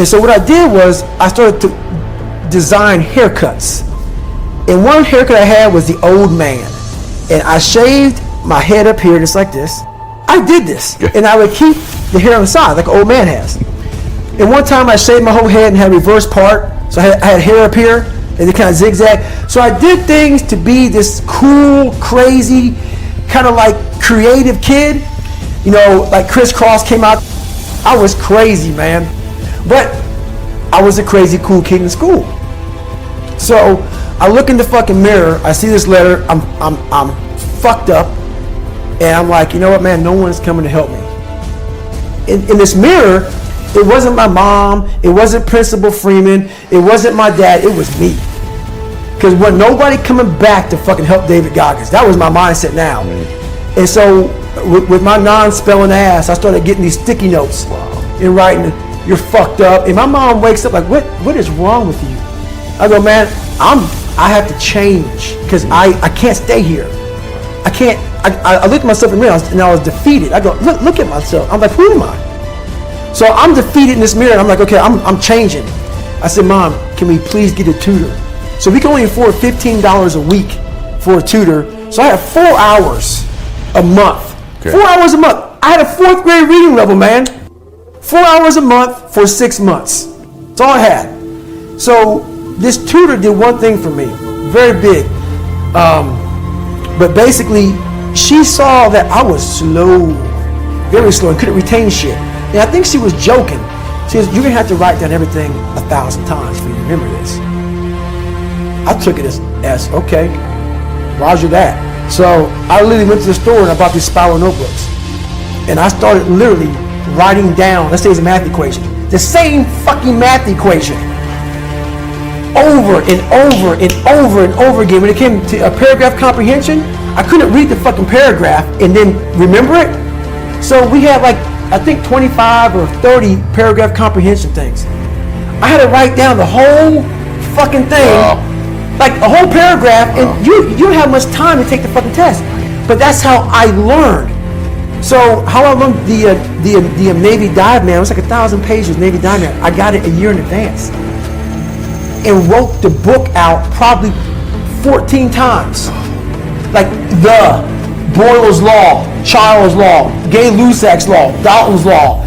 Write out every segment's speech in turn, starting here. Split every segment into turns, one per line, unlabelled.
And so what I did was I started to design haircuts. And one haircut I had was the old man. And I shaved my head up here just like this. I did this. And I would keep the hair on the side like an old man has. And one time I shaved my whole head and had a reverse part. So I had hair up here and it kind of zigzag. So I did things to be this cool, crazy, kind of like creative kid. You know, like Crisscross came out. I was crazy, man. But I was a crazy cool kid in school. So I look in the fucking mirror, I see this letter, I'm fucked up, and I'm like, you know what, man, no one's coming to help me. In this mirror, it wasn't my mom, it wasn't Principal Freeman, it wasn't my dad, it was me. Because wasn't nobody coming back to fucking help David Goggins. That was my mindset now. And so with my non-spelling ass, I started getting these sticky notes and writing, you're fucked up. And my mom wakes up like, what is wrong with you? I go, man, I have to change because I can't stay here. I can't. I looked at myself in the mirror and I was defeated. I go, look at myself. I'm like, who am I? So I'm defeated in this mirror. And I'm like, okay, I'm changing. I said, Mom, can we please get a tutor? So we can only afford $15 a week for a tutor. So I had 4 hours a month. Okay. 4 hours a month. I had a 4th grade reading level, man. 4 hours a month for 6 months. That's all I had. So this tutor did one thing for me, very big. But basically, she saw that I was slow, very slow, and couldn't retain shit. And I think she was joking. She says, you're gonna have to write down everything 1,000 times for you to remember this. I took it as okay, roger that. So I literally went to the store and I bought these spiral notebooks. And I started literally writing down, let's say it's a math equation, the same fucking math equation over and over and over and over again. When it came to a paragraph comprehension, I couldn't read the fucking paragraph and then remember it. So we had like, I think 25 or 30 paragraph comprehension things. I had to write down the whole fucking thing, like a whole paragraph, and you don't have much time to take the fucking test. But that's how I learned. So how I learned the Navy Dive Man, it was like 1,000 pages, Navy Dive Man. I got it a year in advance and wrote the book out probably 14 times. Like the Boyle's Law, Charles Law, Gay-Lussac's Law, Dalton's Law,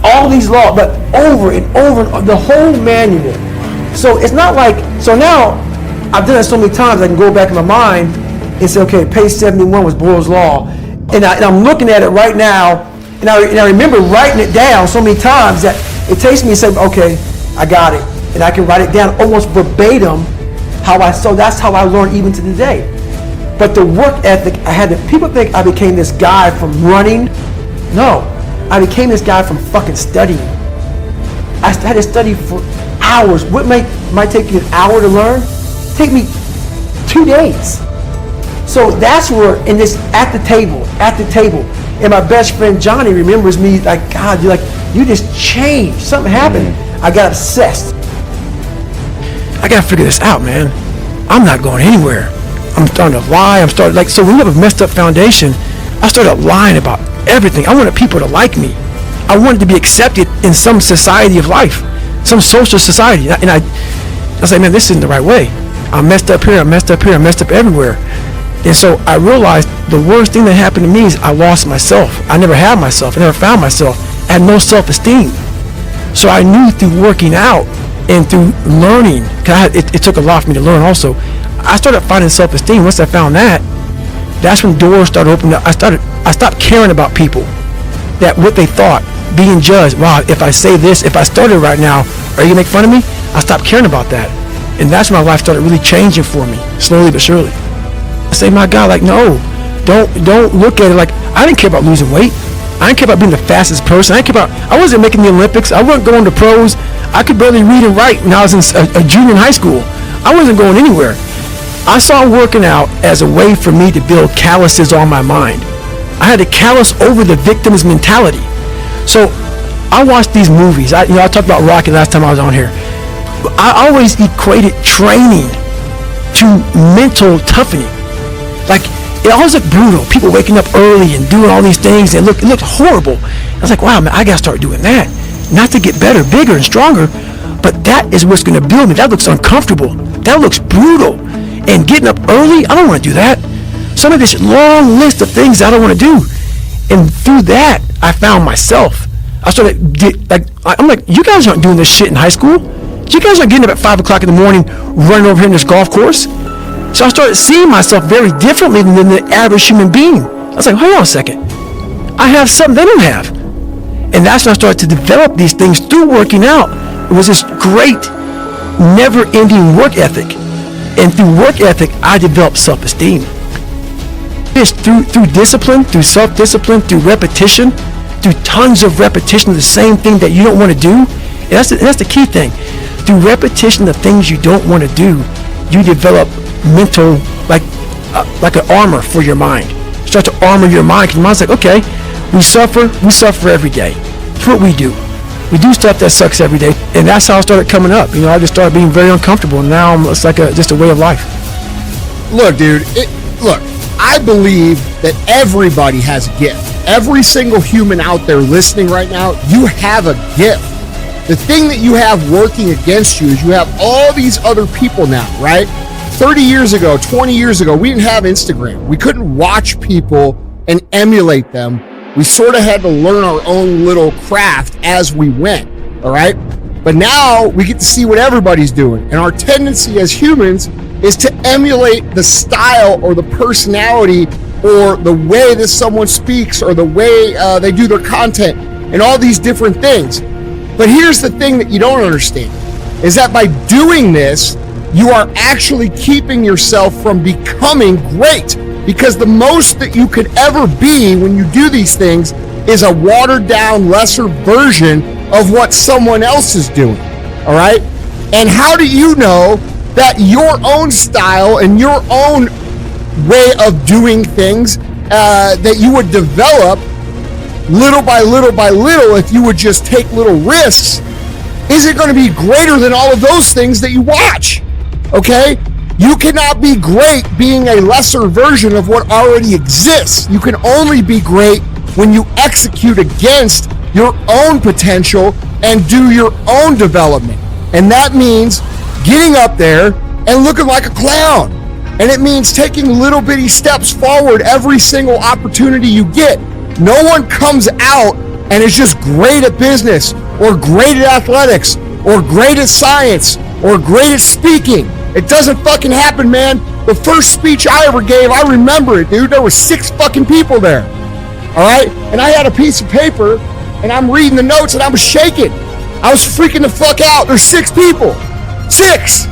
all these laws, but over and over, the whole manual. So it's not like, so now I've done it so many times I can go back in my mind and say, okay, page 71 was Boyle's Law. And I'm looking at it right now, and I remember writing it down so many times that it takes me and say, okay, I got it. And I can write it down almost verbatim so that's how I learned even to today. But the work ethic, people think I became this guy from running. No, I became this guy from fucking studying. I had to study for hours. What might take you an hour to learn, take me 2 days. So that's where, at the table, and my best friend Johnny remembers me like, God, you just changed. Something happened. I got obsessed. I gotta figure this out, man. I'm not going anywhere. I'm starting to lie. So when you have a messed up foundation, I started lying about everything. I wanted people to like me. I wanted to be accepted in some society of life, some social society. And I was like, man, this isn't the right way. I messed up here, I messed up here, I messed up everywhere. And so I realized the worst thing that happened to me is I lost myself. I never had myself. I never found myself. I had no self-esteem. So I knew through working out and through learning, because it took a lot for me to learn also, I started finding self-esteem. Once I found that, that's when doors started opening up. I stopped caring about people, that what they thought, being judged. Wow, if I say this, if I started right now, are you gonna make fun of me? I stopped caring about that. And that's when my life started really changing for me, slowly but surely. I say, my God, like, no, don't look at it like, I didn't care about losing weight. I didn't care about being the fastest person. I wasn't making the Olympics. I wasn't going to pros. I could barely read and write when I was a junior in high school. I wasn't going anywhere. I saw working out as a way for me to build calluses on my mind. I had to callous over the victim's mentality. So I watched these movies. I talked about Rocky last time I was on here. I always equated training to mental toughening. Like, it always looked brutal. People waking up early and doing all these things, and it looked horrible. I was like, wow, man, I gotta start doing that. not to get better, bigger, and stronger, but that is what's going to build me. That looks uncomfortable. That looks brutal. And getting up early, I don't want to do that. Some of this long list of things I don't want to do. And through that, I found myself. I started, I'm like, you guys aren't doing this shit in high school. You guys aren't getting up at 5 o'clock in the morning, running over here in this golf course. So I started seeing myself very differently than the average human being. I was like, hold on a second. I have something they don't have. And that's when I started to develop these things through working out. It was this great, never-ending work ethic. And through work ethic, I developed self-esteem. It's through discipline, through self-discipline, through repetition, through tons of repetition of the same thing that you don't want to do. And that's the key thing. Through repetition of things you don't want to do, you develop mental, like an armor for your mind. You start to armor your mind, because your mind's like, okay, we suffer every day. That's what we do. We do stuff that sucks every day, and that's how I started coming up. I just started being very uncomfortable, and now it's like just a way of life.
Look, dude, I believe that everybody has a gift. Every single human out there listening right now, you have a gift. The thing that you have working against you is you have all these other people now, right? 30 years ago, 20 years ago, we didn't have Instagram. We couldn't watch people and emulate them. We sort of had to learn our own little craft as we went, all right? But now we get to see what everybody's doing. And our tendency as humans is to emulate the style or the personality or the way that someone speaks or the way they do their content and all these different things. But here's the thing that you don't understand, is that by doing this, you are actually keeping yourself from becoming great. Because the most that you could ever be when you do these things is a watered down, lesser version of what someone else is doing, all right? And how do you know that your own style and your own way of doing things that you would develop little by little by little if you would just take little risks, is it going to be greater than all of those things that you watch, okay? You cannot be great being a lesser version of what already exists. You can only be great when you execute against your own potential and do your own development. And that means getting up there and looking like a clown. And it means taking little bitty steps forward every single opportunity you get. No one comes out and is just great at business or great at athletics or great at science or great at speaking. It doesn't fucking happen, man. The first speech I ever gave, I remember it, dude. There were 6 fucking people there. All right? And I had a piece of paper, and I'm reading the notes, and I was shaking. I was freaking the fuck out. There's 6 people. 6!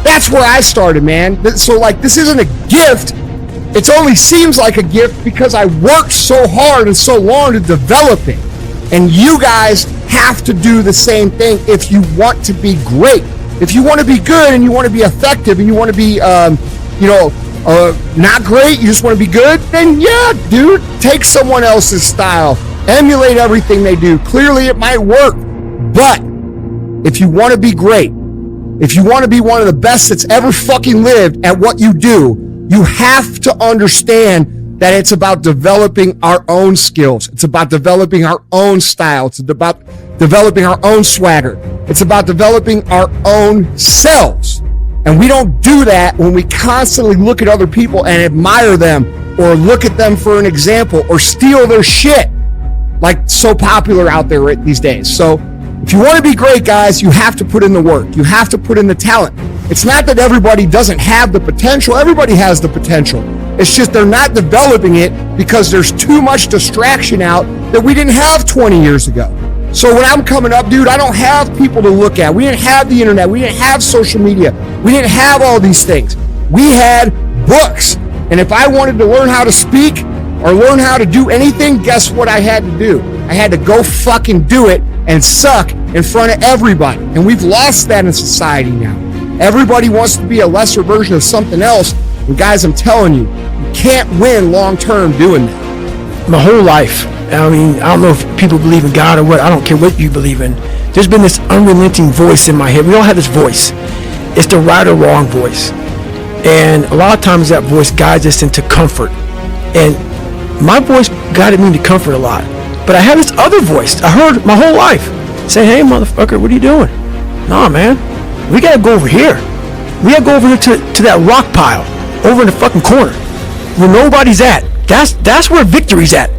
That's where I started, man. So, this isn't a gift. It only seems like a gift because I worked so hard and so long to develop it. And you guys have to do the same thing if you want to be great. If you want to be good and you want to be effective and you want to be, not great, you just want to be good, then yeah, dude, take someone else's style. Emulate everything they do. Clearly it might work. But if you want to be great, if you want to be one of the best that's ever fucking lived at what you do, you have to understand that it's about developing our own skills. It's about developing our own style. It's about developing our own swagger. It's about developing our own selves. And we don't do that when we constantly look at other people and admire them or look at them for an example or steal their shit like so popular out there these days. So if you want to be great, guys, you have to put in the work. You have to put in the talent. It's not that everybody doesn't have the potential. Everybody has the potential. It's just they're not developing it because there's too much distraction out that we didn't have 20 years ago. So when I'm coming up, dude, I don't have people to look at. We didn't have the internet. We didn't have social media. We didn't have all these things. We had books. And if I wanted to learn how to speak or learn how to do anything, guess what I had to do? I had to go fucking do it and suck in front of everybody. And we've lost that in society now. Everybody wants to be a lesser version of something else. And guys, I'm telling you, you can't win long term doing that.
My whole life, I mean, I don't know if people believe in God or what. I don't care what you believe in. There's been this unrelenting voice in my head. We all have this voice. It's the right or wrong voice. And a lot of times that voice guides us into comfort. And my voice guided me into comfort a lot. But I have this other voice I heard my whole life. Say, hey, motherfucker, what are you doing? Nah, man, we gotta go over here. We gotta go over here to that rock pile over in the fucking corner where nobody's at. That's where victory's at.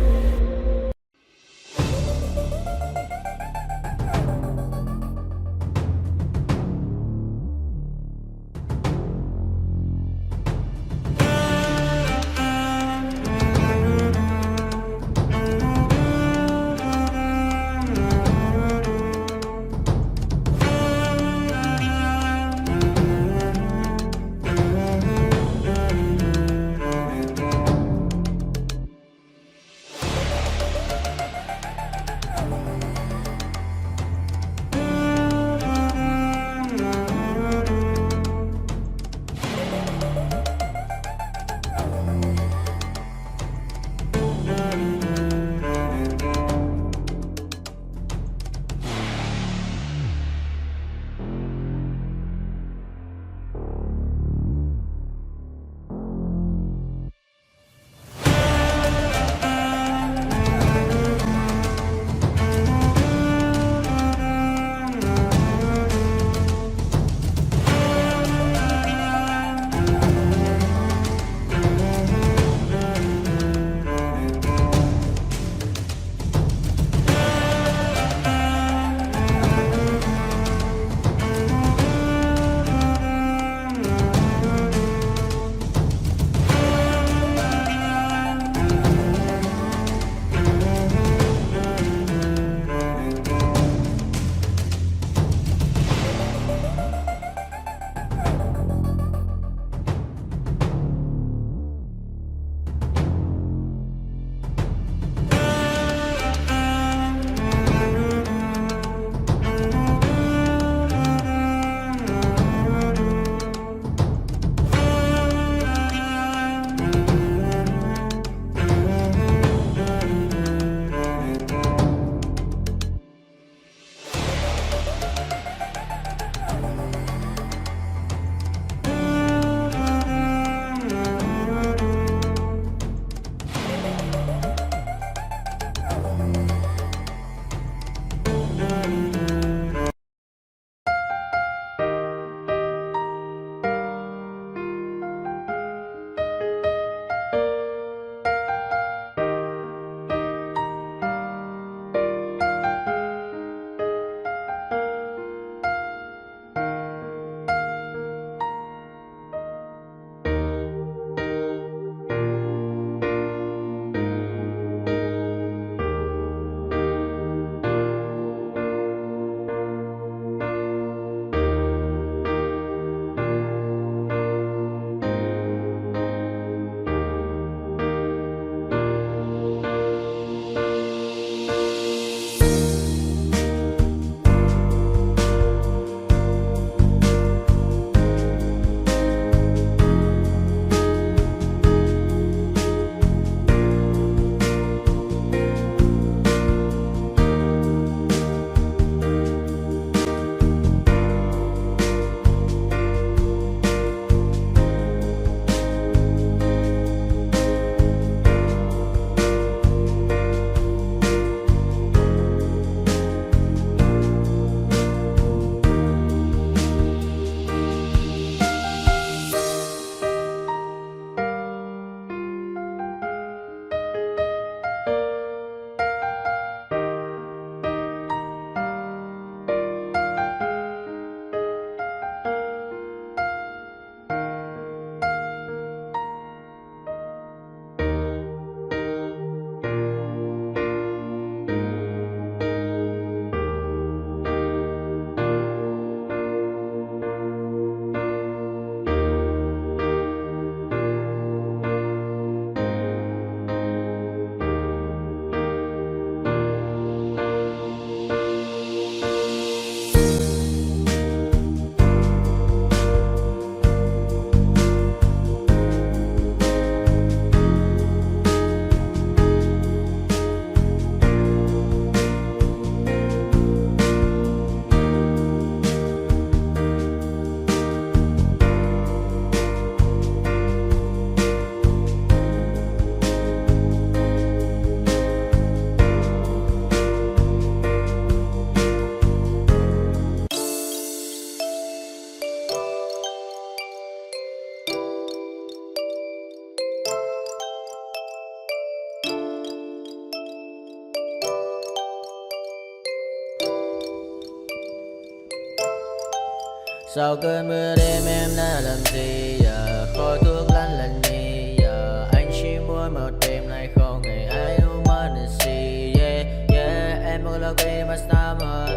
Sau cơn mưa đêm em đã làm gì giờ, khói thuốc lăn lần nhì giờ. Anh chỉ muốn một đêm này không ngày ai humanity. Yeah, yeah, em muốn là cây mà summer.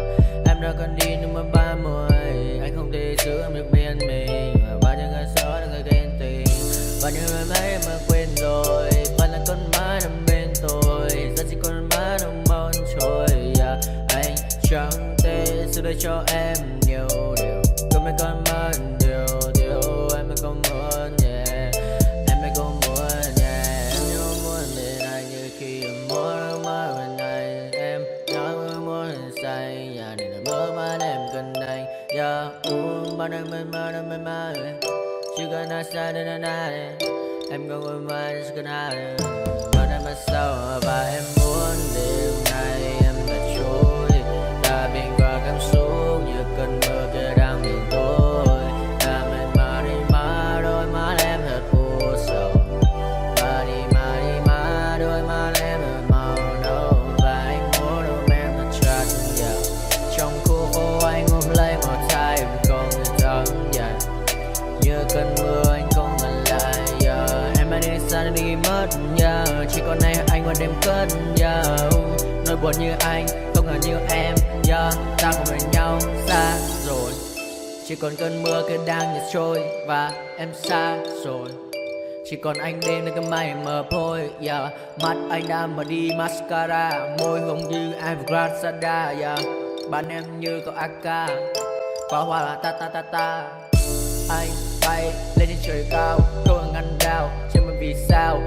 Em đã cần đi number 30. Anh không thể giữ em được bên mình. Và bao nhiêu ngày gió là người ghen tình. Bao nhiêu người mấy em mà quên rồi. Vẫn là con má nằm bên tôi. Giờ chỉ con má nằm mòn trôi. Yeah, anh chẳng thể giữ đời cho em nhiều điều. Còn mấy con má điều em mới không muốn. Yeah, em mới không muốn. Yeah, em nhớ muốn bên anh như khi em muốn mơ bên anh. Em nhớ muốn say. Yeah, này là mơ mà em cần anh. Yeah, bao năm mình mơ. Chỉ cần nói sai đến anh này. Em không muốn mai chỉ cần ai. Bao năm mà sau và em muốn đêm nay em đã trôi. Đã biển qua cảm xúc như cơn mưa kia đang nhìn tôi. Đã mệt mà đi má đôi má em thật u sầu. Và đi má đôi má em thật màu nâu. Và anh muốn ôm em thật chặt yeah. Trong khu phố anh ôm lấy một tay em không thể thắng yeah. Như cơn mưa anh không ngần lại yeah. Em anh đi xa nên đi mất yeah. Chỉ còn này anh qua đêm cất yeah. Nỗi buồn như anh không ngờ như em yeah. Ta không bên nhau xa rồi. Chỉ còn cơn mưa kia đang nhạt trôi. Và em xa rồi. Chỉ còn anh đêm nơi cái mây mờ thôi yeah. Mắt anh đã mở đi mascara. Môi hồng như Evergrande yeah. Bạn em như có AK. Pháo hoa là ta ta ta ta. Anh bay lên trên trời cao, không ngăn đao, chẳng biết vì sao.